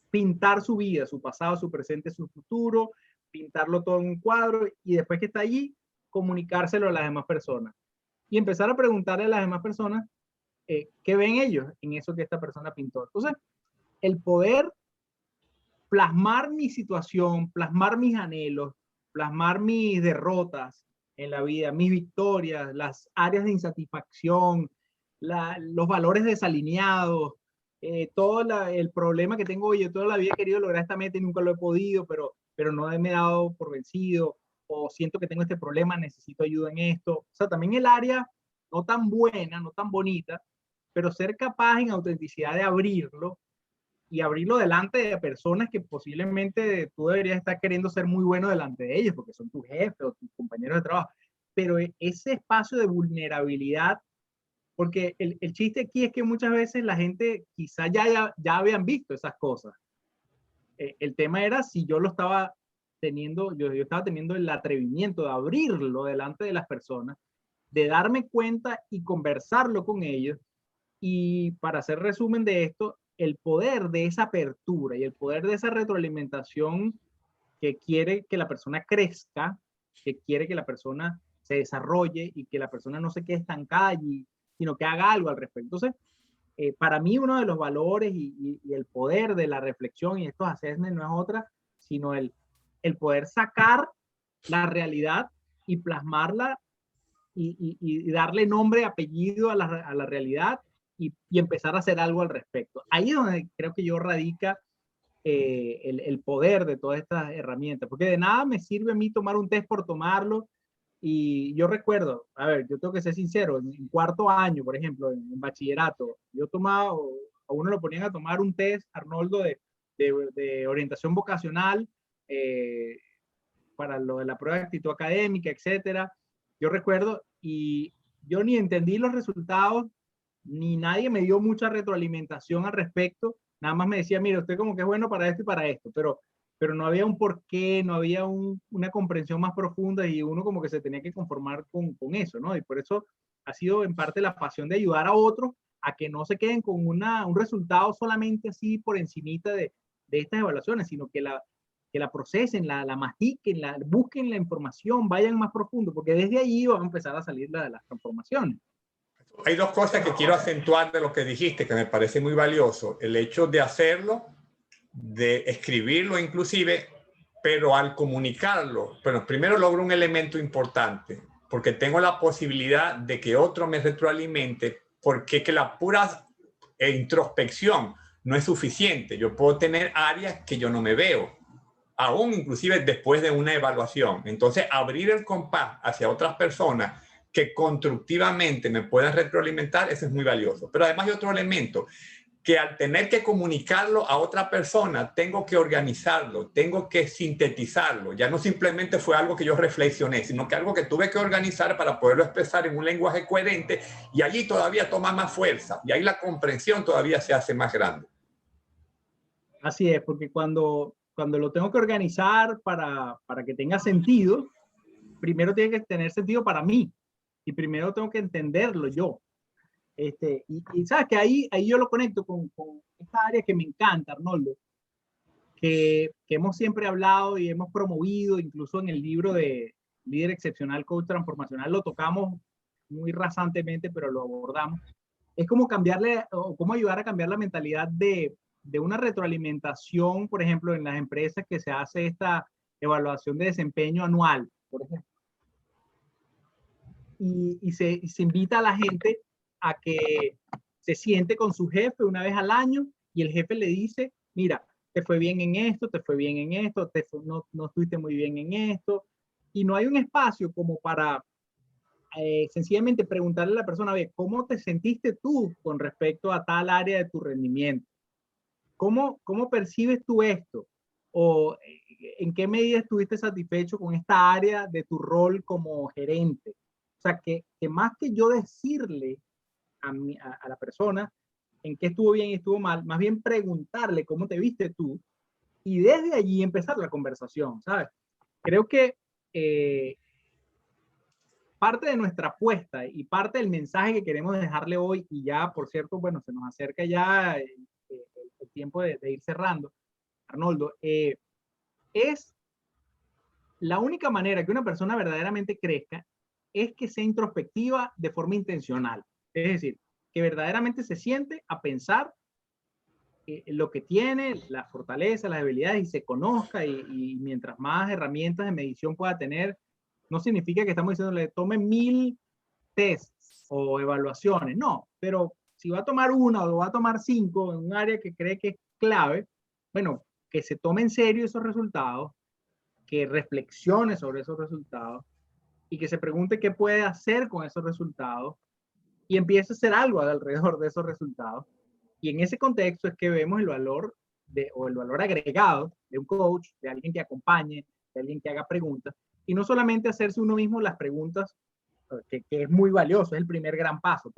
A: pintar su vida, su pasado, su presente, su futuro, pintarlo todo en un cuadro y después que está allí, comunicárselo a las demás personas. Y empezar a preguntarle a las demás personas qué ven ellos en eso que esta persona pintó. Entonces, el poder plasmar mi situación, plasmar mis anhelos, plasmar mis derrotas en la vida, mis victorias, las áreas de insatisfacción, los valores desalineados, todo el problema que tengo, yo toda la vida he querido lograr esta meta y nunca lo he podido, pero no me he dado por vencido, o siento que tengo este problema, necesito ayuda en esto. O sea, también el área no tan buena, no tan bonita, pero ser capaz en autenticidad de abrirlo y abrirlo delante de personas que posiblemente tú deberías estar queriendo ser muy bueno delante de ellos, porque son tus jefes o tus compañeros de trabajo. Pero ese espacio de vulnerabilidad, porque el chiste aquí es que muchas veces la gente quizá ya habían visto esas cosas. El tema era si yo lo estaba teniendo, yo estaba teniendo el atrevimiento de abrirlo delante de las personas, de darme cuenta y conversarlo con ellos. Y para hacer resumen de esto, el poder de esa apertura y el poder de esa retroalimentación que quiere que la persona crezca, que quiere que la persona se desarrolle y que la persona no se quede estancada allí, sino que haga algo al respecto. Entonces, para mí uno de los valores y el poder de la reflexión y estos assessments no es otra, sino el poder sacar la realidad y plasmarla y darle nombre, apellido a la realidad y empezar a hacer algo al respecto. Ahí es donde creo que yo radica el poder de todas estas herramientas, porque de nada me sirve a mí tomar un test por tomarlo. Y yo recuerdo, a ver, yo tengo que ser sincero, en cuarto año, por ejemplo, en bachillerato, yo tomaba, a uno lo ponían a tomar un test, Arnoldo, de orientación vocacional, para lo de la prueba de actitud académica, etcétera. Yo recuerdo y yo ni entendí los resultados, ni nadie me dio mucha retroalimentación al respecto. Nada más me decía, mira, usted como que es bueno para esto y para esto, pero no había un porqué, no había una comprensión más profunda y uno como que se tenía que conformar con eso, ¿no? Y por eso ha sido en parte la pasión de ayudar a otros a que no se queden con un resultado solamente así por encimita de estas evaluaciones, sino que la procesen, la mastiquen, busquen la información, vayan más profundo, porque desde allí van a empezar a salir las transformaciones.
B: Hay dos cosas que quiero acentuar de lo que dijiste, que me parece muy valioso. El hecho de hacerlo, de escribirlo inclusive, pero al comunicarlo, bueno, primero logro un elemento importante, porque tengo la posibilidad de que otro me retroalimente, porque que la pura introspección no es suficiente. Yo puedo tener áreas que yo no me veo, aún inclusive después de una evaluación. Entonces, abrir el compás hacia otras personas que constructivamente me puedan retroalimentar, eso es muy valioso. Pero además hay otro elemento, que al tener que comunicarlo a otra persona, tengo que organizarlo, tengo que sintetizarlo. Ya no simplemente fue algo que yo reflexioné, sino que algo que tuve que organizar para poderlo expresar en un lenguaje coherente, y allí todavía toma más fuerza, y ahí la comprensión todavía se hace más grande.
A: Así es, porque cuando lo tengo que organizar para que tenga sentido, primero tiene que tener sentido para mí y primero tengo que entenderlo yo. Y sabes que ahí yo lo conecto con esta área que me encanta, Arnoldo, que hemos siempre hablado y hemos promovido, incluso en el libro de Líder Excepcional, Coach Transformacional, lo tocamos muy rasantemente, pero lo abordamos. Es como cambiarle o cómo ayudar a cambiar la mentalidad de una retroalimentación, por ejemplo, en las empresas que se hace esta evaluación de desempeño anual, por ejemplo. Y se invita a la gente a que se siente con su jefe una vez al año y el jefe le dice, mira, te fue bien en esto, te fue bien en esto, no estuviste muy bien en esto. Y no hay un espacio como para sencillamente preguntarle a la persona, ¿cómo te sentiste tú con respecto a tal área de tu rendimiento? ¿Cómo percibes tú esto? ¿O en qué medida estuviste satisfecho con esta área de tu rol como gerente? O sea, que más que yo decirle a la persona en qué estuvo bien y estuvo mal, más bien preguntarle cómo te viste tú y desde allí empezar la conversación, ¿sabes? Creo que parte de nuestra apuesta y parte del mensaje que queremos dejarle hoy, y ya, por cierto, bueno, se nos acerca ya el tiempo de ir cerrando, Arnoldo, es la única manera que una persona verdaderamente crezca es que sea introspectiva de forma intencional. Es decir, que verdaderamente se siente a pensar lo que tiene, las fortalezas, las habilidades y se conozca y mientras más herramientas de medición pueda tener, no significa que estamos diciéndole tome 1000 tests o evaluaciones, no, pero si va a tomar una o va a tomar 5 en un área que cree que es clave, bueno, que se tome en serio esos resultados, que reflexione sobre esos resultados y que se pregunte qué puede hacer con esos resultados y empiece a hacer algo alrededor de esos resultados. Y en ese contexto es que vemos el valor o el valor agregado de un coach, de alguien que acompañe, de alguien que haga preguntas, y no solamente hacerse uno mismo las preguntas, que es muy valioso, es el primer gran paso,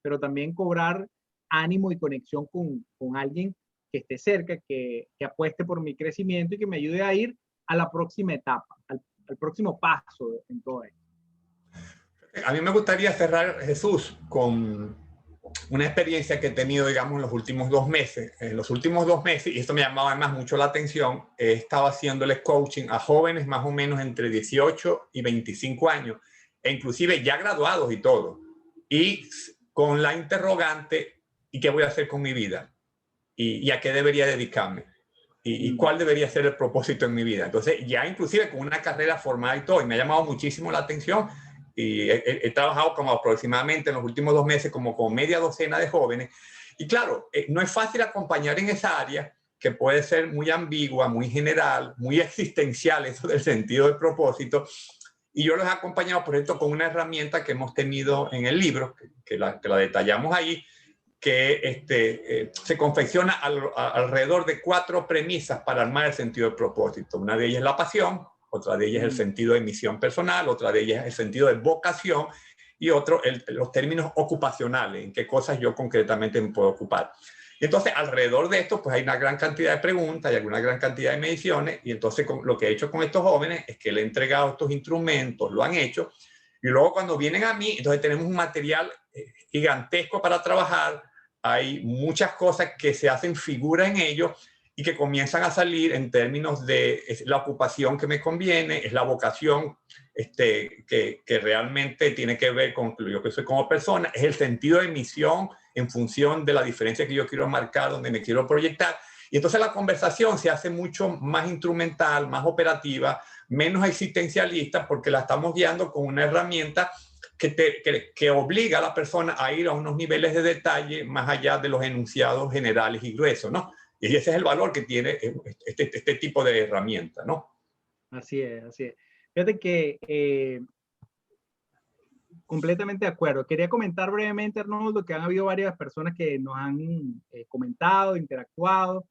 A: pero también cobrar ánimo y conexión con alguien que esté cerca, que apueste por mi crecimiento y que me ayude a ir a la próxima etapa, al próximo paso en todo esto.
B: A mí me gustaría cerrar, Jesús, con una experiencia que he tenido, digamos, en los últimos 2 meses. En los últimos 2 meses, y esto me llamaba además mucho la atención, he estado haciéndole coaching a jóvenes más o menos entre 18 y 25 años, e inclusive ya graduados y todo. Y con la interrogante, ¿y qué voy a hacer con mi vida? ¿Y a qué debería dedicarme? ¿Y cuál debería ser el propósito en mi vida? Entonces, ya inclusive con una carrera formada y todo, y me ha llamado muchísimo la atención, y he trabajado como aproximadamente en los últimos 2 meses como con media docena de jóvenes. Y claro, no es fácil acompañar en esa área que puede ser muy ambigua, muy general, muy existencial, eso del sentido de propósito. Y yo los he acompañado, por ejemplo, con una herramienta que hemos tenido en el libro, que la detallamos ahí, que se confecciona alrededor de 4 premisas para armar el sentido de propósito. Una de ellas es la pasión, otra de ellas es el sentido de misión personal, otra de ellas es el sentido de vocación y otro los términos ocupacionales, en qué cosas yo concretamente me puedo ocupar. Y entonces, alrededor de esto, pues hay una gran cantidad de preguntas y alguna gran cantidad de mediciones. Y entonces, lo que he hecho con estos jóvenes es que le he entregado estos instrumentos, lo han hecho. Y luego, cuando vienen a mí, entonces tenemos un material gigantesco para trabajar. Hay muchas cosas que se hacen figura en ello y que comienzan a salir en términos de la ocupación que me conviene, es la vocación que realmente tiene que ver con yo que soy como persona, es el sentido de misión en función de la diferencia que yo quiero marcar, donde me quiero proyectar. Y entonces la conversación se hace mucho más instrumental, más operativa, menos existencialista, porque la estamos guiando con una herramienta que obliga a la persona a ir a unos niveles de detalle más allá de los enunciados generales y gruesos, ¿no? Y ese es el valor que tiene este tipo de herramienta, ¿no?
A: Así es, así es. Fíjate que completamente de acuerdo. Quería comentar brevemente, Arnoldo, que han habido varias personas que nos han comentado, interactuado.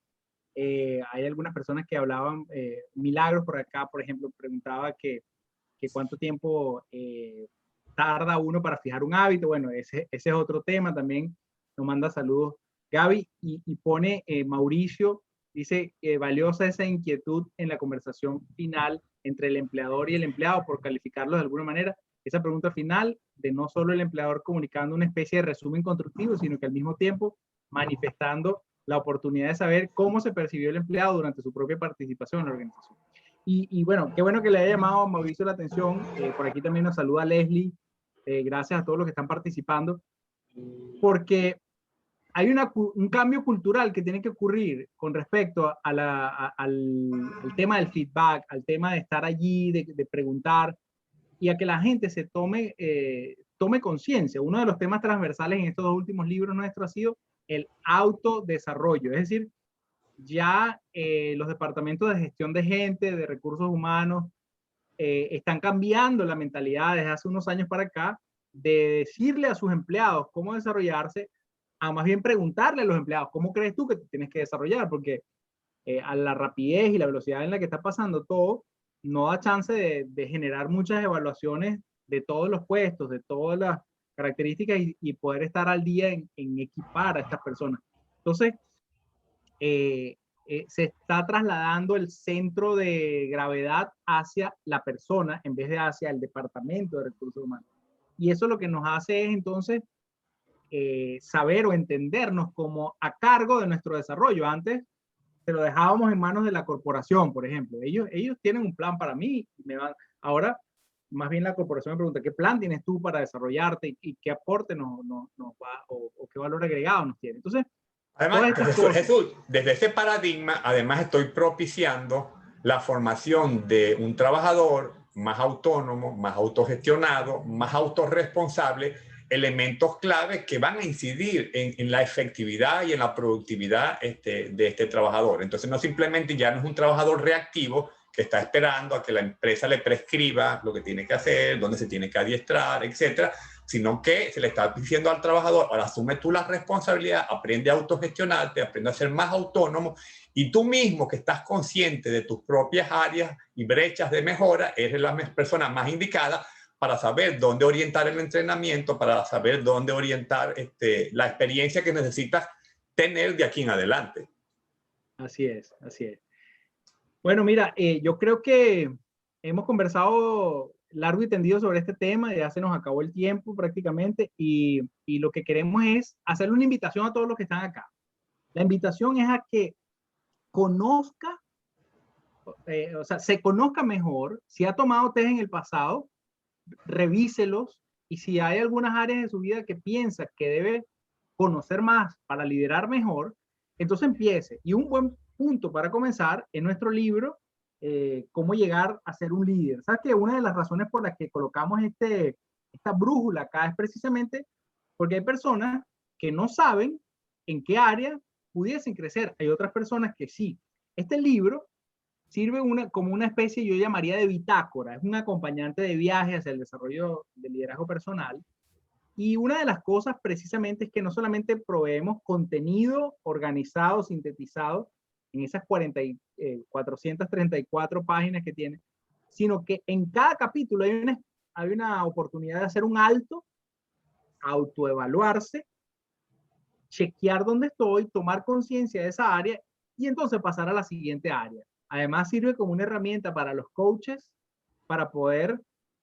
A: Hay algunas personas que hablaban milagros por acá, por ejemplo, preguntaba que cuánto tiempo tarda uno para fijar un hábito. Bueno, ese es otro tema también. Nos manda saludos Gaby y pone Mauricio, dice valiosa esa inquietud en la conversación final entre el empleador y el empleado, por calificarlo de alguna manera. Esa pregunta final de no solo el empleador comunicando una especie de resumen constructivo, sino que al mismo tiempo manifestando la oportunidad de saber cómo se percibió el empleado durante su propia participación en la organización. Y bueno, qué bueno que le haya llamado a Mauricio la atención. Por aquí también nos saluda Leslie. Gracias a todos los que están participando. Porque hay un cambio cultural que tiene que ocurrir con respecto al tema del feedback, al tema de estar allí, de preguntar, y a que la gente se tome conciencia. Uno de los temas transversales en estos 2 últimos libros nuestros ha sido el autodesarrollo. Es decir, ya los departamentos de gestión de gente, de recursos humanos, están cambiando la mentalidad desde hace unos años para acá de decirle a sus empleados cómo desarrollarse, a más bien preguntarle a los empleados, ¿cómo crees tú que te tienes que desarrollar? Porque a la rapidez y la velocidad en la que está pasando todo, no da chance de generar muchas evaluaciones de todos los puestos, de todas características y poder estar al día en equipar a estas personas. Entonces, se está trasladando el centro de gravedad hacia la persona en vez de hacia el departamento de recursos humanos. Y eso lo que nos hace es entonces saber o entendernos como a cargo de nuestro desarrollo. Antes se lo dejábamos en manos de la corporación, por ejemplo. Ellos tienen un plan para mí. Ahora, más bien la corporación me pregunta, ¿qué plan tienes tú para desarrollarte y qué aporte nos va o qué valor agregado nos tiene? Entonces,
B: además, Jesús, desde ese paradigma, además estoy propiciando la formación de un trabajador más autónomo, más autogestionado, más autorresponsable, elementos claves que van a incidir en la efectividad y en la productividad de este trabajador. Entonces, no simplemente ya no es un trabajador reactivo que está esperando a que la empresa le prescriba lo que tiene que hacer, dónde se tiene que adiestrar, etcétera, sino que se le está diciendo al trabajador, ahora asume tú la responsabilidad, aprende a autogestionarte, aprende a ser más autónomo, y tú mismo que estás consciente de tus propias áreas y brechas de mejora, eres la persona más indicada para saber dónde orientar el entrenamiento, para saber dónde orientar la experiencia que necesitas tener de aquí en adelante.
A: Así es, así es. Bueno, mira, yo creo que hemos conversado largo y tendido sobre este tema, ya se nos acabó el tiempo prácticamente y lo que queremos es hacerle una invitación a todos los que están acá. La invitación es a que conozca, o sea, se conozca mejor, si ha tomado test en el pasado, revíselos y si hay algunas áreas de su vida que piensa que debe conocer más para liderar mejor, entonces empiece. Y un buen punto para comenzar es nuestro libro, Cómo llegar a ser un líder. ¿Sabes que una de las razones por las que colocamos esta brújula acá es precisamente porque hay personas que no saben en qué área pudiesen crecer? Hay otras personas que sí. Este libro sirve como una especie, yo llamaría de bitácora, es un acompañante de viaje hacia el desarrollo del liderazgo personal. Y una de las cosas precisamente es que no solamente proveemos contenido organizado, sintetizado en esas 434 páginas que tiene, sino que en cada capítulo hay una oportunidad de hacer un alto, autoevaluarse, chequear dónde estoy, tomar conciencia de esa área y entonces pasar a la siguiente área. Además sirve como una herramienta para los coaches para poder,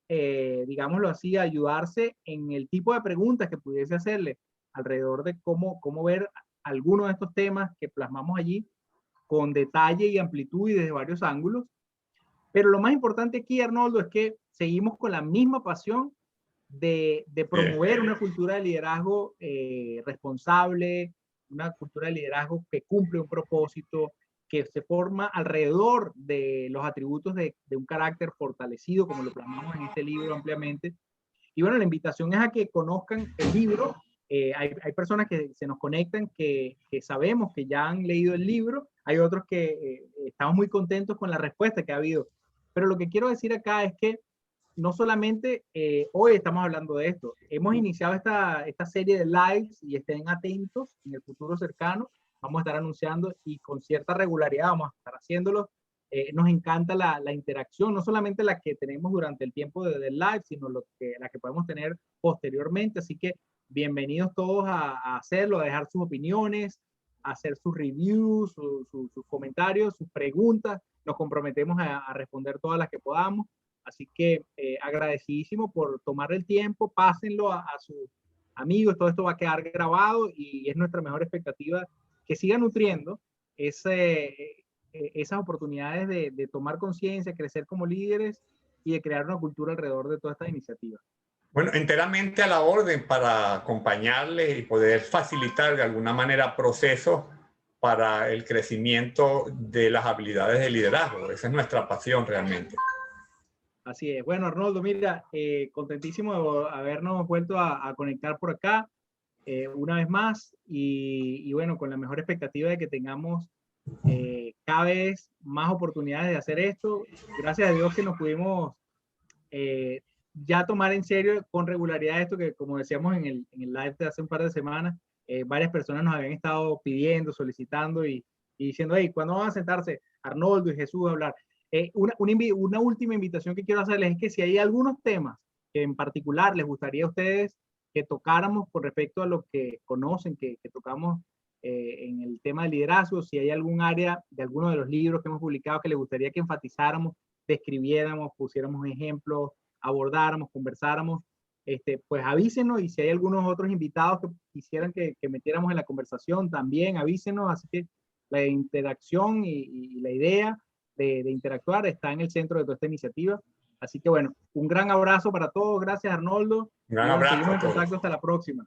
A: digámoslo así, ayudarse en el tipo de preguntas que pudiese hacerle alrededor de cómo ver algunos de estos temas que plasmamos allí con detalle y amplitud y desde varios ángulos. Pero lo más importante aquí, Arnoldo, es que seguimos con la misma pasión de promover una cultura de liderazgo responsable, una cultura de liderazgo que cumple un propósito, que se forma alrededor de los atributos de un carácter fortalecido, como lo plasmamos en este libro ampliamente. Y bueno, la invitación es a que conozcan el libro. Hay personas que se nos conectan que sabemos que ya han leído el libro, hay otros que estamos muy contentos con la respuesta que ha habido. Pero lo que quiero decir acá es que no solamente hoy estamos hablando de esto, hemos iniciado esta serie de lives y estén atentos en el futuro cercano, vamos a estar anunciando y con cierta regularidad vamos a estar haciéndolo. Nos encanta la interacción, no solamente la que tenemos durante el tiempo del live, sino la que podemos tener posteriormente, así que bienvenidos todos a hacerlo, a dejar sus opiniones, a hacer sus reviews, sus comentarios, sus preguntas, nos comprometemos a responder todas las que podamos. Así que agradecidísimo por tomar el tiempo, pásenlo a sus amigos, todo esto va a quedar grabado y es nuestra mejor expectativa que siga nutriendo esas oportunidades de tomar conciencia, crecer como líderes y de crear una cultura alrededor de todas estas iniciativas.
B: Bueno, enteramente a la orden para acompañarles y poder facilitar de alguna manera procesos para el crecimiento de las habilidades de liderazgo. Esa es nuestra pasión realmente.
A: Así es. Bueno, Arnoldo, mira, contentísimo de habernos vuelto a conectar por acá una vez más y bueno, con la mejor expectativa de que tengamos cada vez más oportunidades de hacer esto. Gracias a Dios que nos pudimos ya tomar en serio con regularidad esto que, como decíamos en el live de hace un par de semanas, varias personas nos habían estado pidiendo, solicitando y diciendo, hey, ¿cuándo van a sentarse Arnoldo y Jesús a hablar? Una última invitación que quiero hacerles es que si hay algunos temas que en particular les gustaría a ustedes que tocáramos con respecto a lo que conocen, que tocamos en el tema de liderazgo, si hay algún área de alguno de los libros que hemos publicado que les gustaría que enfatizáramos, describiéramos, pusiéramos ejemplos, abordáramos, conversáramos, pues avísenos, y si hay algunos otros invitados que quisieran que metiéramos en la conversación, también avísenos. Así que la interacción y la idea de interactuar está en el centro de toda esta iniciativa. Así que bueno, un gran abrazo para todos. Gracias, Arnoldo.
B: Un gran
A: Y bueno,
B: abrazo
A: seguimos
B: a
A: en
B: todos.
A: contacto hasta la próxima.